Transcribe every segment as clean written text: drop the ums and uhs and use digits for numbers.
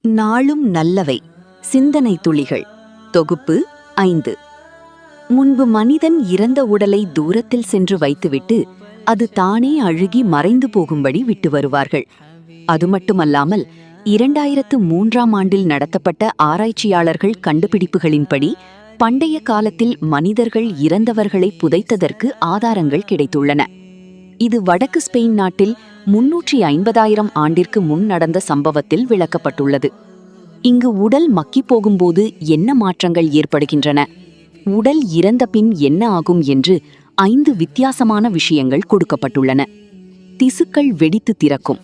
நாளும் நல்லவை சிந்தனை துளிகள் தொகுப்பு 5. முன்பு மனிதன் இறந்த உடலை தூரத்தில் சென்று வைத்துவிட்டு அது தானே அழுகி மறைந்து போகும்படி விட்டு வருவார்கள். அது மட்டுமல்லாமல் 2003ஆம் ஆண்டில் நடத்தப்பட்ட ஆராய்ச்சியாளர்கள் கண்டுபிடிப்புகளின்படி பண்டைய காலத்தில் மனிதர்கள் இறந்தவர்களை புதைத்ததற்கு ஆதாரங்கள் கிடைத்துள்ளன. இது வடக்கு ஸ்பெயின் நாட்டில் 350,000 ஆண்டிற்கு முன் நடந்த சம்பவத்தில் விளக்கப்பட்டுள்ளது. இங்கு உடல் மக்கிப் போகும்போது என்ன மாற்றங்கள் ஏற்படுகின்றன, உடல் இறந்த பின் என்ன ஆகும் என்று 5 வித்தியாசமான விஷயங்கள் கொடுக்கப்பட்டுள்ளன. திசுக்கள் வெடித்து திறக்கும்.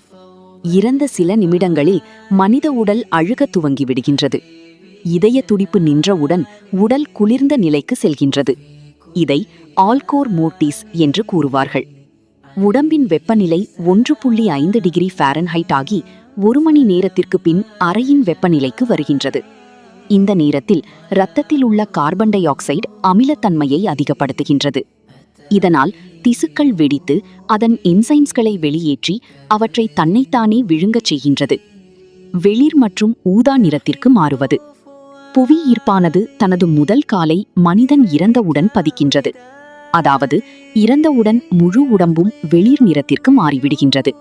இறந்த சில நிமிடங்களில் மனித உடல் அழுகத் துவங்கிவிடுகின்றது. இதய துடிப்பு நின்றவுடன் உடல் குளிர்ந்த நிலைக்கு செல்கின்றது. இதை ஆல்கோர் மோர்டிஸ் என்று கூறுவார்கள். உடம்பின் வெப்பநிலை 1.5 டிகிரி ஃபாரன்ஹைட் ஆகி 1 மணி நேரத்திற்கு பின் அறையின் வெப்பநிலைக்கு வருகின்றது. இந்த நேரத்தில் இரத்தத்தில் உள்ள கார்பன் டை ஆக்சைடு அமிலத்தன்மையை அதிகப்படுத்துகின்றது. இதனால் திசுக்கள் வெடித்து அதன் என்சைம்ஸ்களை வெளியேற்றி அவற்றை தன்னைத்தானே விழுங்கச் செய்கின்றது. வெளிர் மற்றும் ஊதா நிறத்திற்கு மாறுவது. புவி ஈர்ப்பானது தனது முதல் காலை மனிதன் இறந்தவுடன் பதிக்கின்றது. அதாவது இறந்தவுடன் முழு உடம்பும் வெளிர் நிறத்திற்கு மாறிவிடுகின்றது.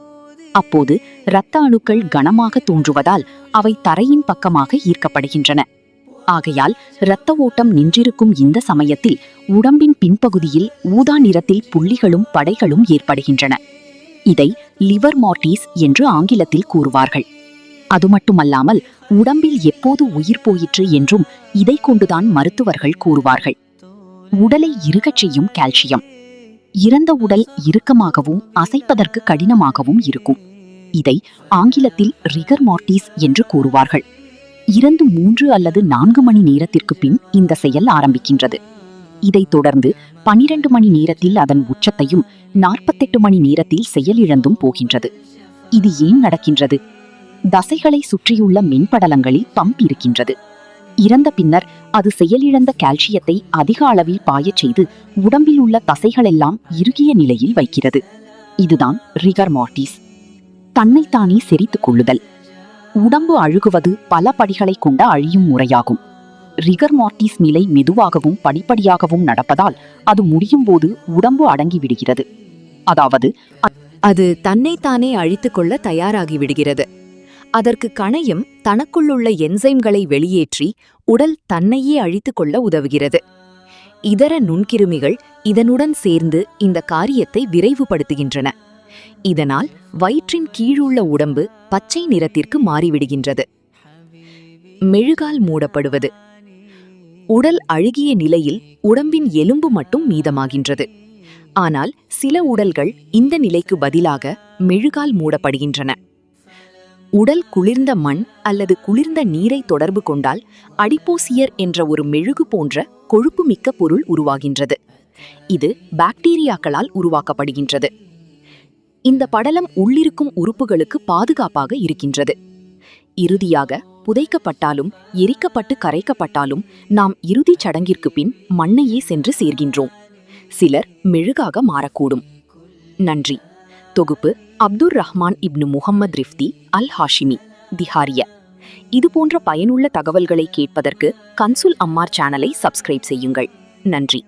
அப்போது இரத்த அணுக்கள் கனமாக தோன்றுவதால் அவை தரையின் பக்கமாக ஈர்க்கப்படுகின்றன. ஆகையால் இரத்த ஓட்டம் நின்றிருக்கும் இந்த சமயத்தில் உடம்பின் பின்பகுதியில் ஊதா நிறத்தில் புள்ளிகளும் படைகளும் ஏற்படுகின்றன. இதை லிவர் மார்டிஸ் என்று ஆங்கிலத்தில் கூறுவார்கள். அது மட்டுமல்லாமல் உடம்பில் எப்போது உயிர் போயிற்று என்றும் இதை கொண்டுதான் மருத்துவர்கள் கூறுவார்கள். உடலை இறுகச் செய்யும் கால்சியம். இறந்த உடல் இறுக்கமாகவும் அசைப்பதற்கு கடினமாகவும் இருக்கும். இதை ஆங்கிலத்தில் ரிகர் மார்டிஸ் என்று கூறுவார்கள். இறந்து 3 அல்லது 4 மணி நேரத்திற்கு பின் இந்த செயல் ஆரம்பிக்கின்றது. இதைத் தொடர்ந்து 12 மணி நேரத்தில் அதன் உச்சத்தையும் 48 மணி நேரத்தில் செயலிழந்தும் போகின்றது. இது ஏன் நடக்கின்றது? தசைகளை சுற்றியுள்ள மென்படலங்களில் பம்ப் இருக்கின்றது. இறந்த பின்னர் அது செயலிழந்த கால்சியத்தை அதிக அளவில் பாயச் செய்து உடம்பில் உள்ள தசைகளெல்லாம் இறுகிய நிலையில் வைக்கிறது. இதுதான் ரிகர் மார்டிஸ். தன்னைத்தானே செரித்துக் கொள்ளுதல். உடம்பு அழுகுவது பல படிகளை கொண்ட அழியும் முறையாகும். ரிகர் மார்டிஸ் நிலை மெதுவாகவும் படிப்படியாகவும் நடப்பதால் அது முடியும் போது உடம்பு அடங்கிவிடுகிறது. அதாவது அது தன்னைத்தானே அழித்துக் கொள்ள தயாராகிவிடுகிறது. அதற்கு கணையம் தனக்குள்ளுள்ள என்சைம்களை வெளியேற்றி உடல் தன்னையே அழித்துக் கொள்ள உதவுகிறது. இதர நுண்கிருமிகள் இதனுடன் சேர்ந்து இந்த காரியத்தை விரைவுபடுத்துகின்றன. இதனால் வயிற்றின் கீழுள்ள உடம்பு பச்சை நிறத்திற்கு மாறிவிடுகின்றது. மெழுகால் மூடப்படுவது. உடல் அழுகிய நிலையில் உடம்பின் எலும்பு மட்டும் மீதமாகின்றது. ஆனால் சில உடல்கள் இந்த நிலைக்கு பதிலாக மெழுகால் மூடப்படுகின்றன. உடல் குளிர்ந்த மண் அல்லது குளிர்ந்த நீரை தொடர்பு கொண்டால் அடிப்போசியர் என்ற ஒரு மெழுகு போன்ற கொழுப்பு மிக்க பொருள் உருவாகின்றது. இது பாக்டீரியாக்களால் உருவாக்கப்படுகின்றது. இந்த படலம் உள்ளிருக்கும் உறுப்புகளுக்கு பாதுகாப்பாக இருக்கின்றது. இறுதியாக புதைக்கப்பட்டாலும் எரிக்கப்பட்டு கரைக்கப்பட்டாலும் நாம் இறுதிச் சடங்கிற்கு பின் மண்ணையே சென்று சேர்கின்றோம். சிலர் மெழுகாக மாறக்கூடும். நன்றி. தொகுப்பு அப்துர் ரஹ்மான் இப்னு முஹம்மது ரிஃப்தி அல் ஹாஷிமி, திஹாரிய. இதுபோன்ற பயனுள்ள தகவல்களை கேட்பதற்கு கன்சுல் அம்மார் சேனலை சப்ஸ்கிரைப் செய்யுங்கள். நன்றி.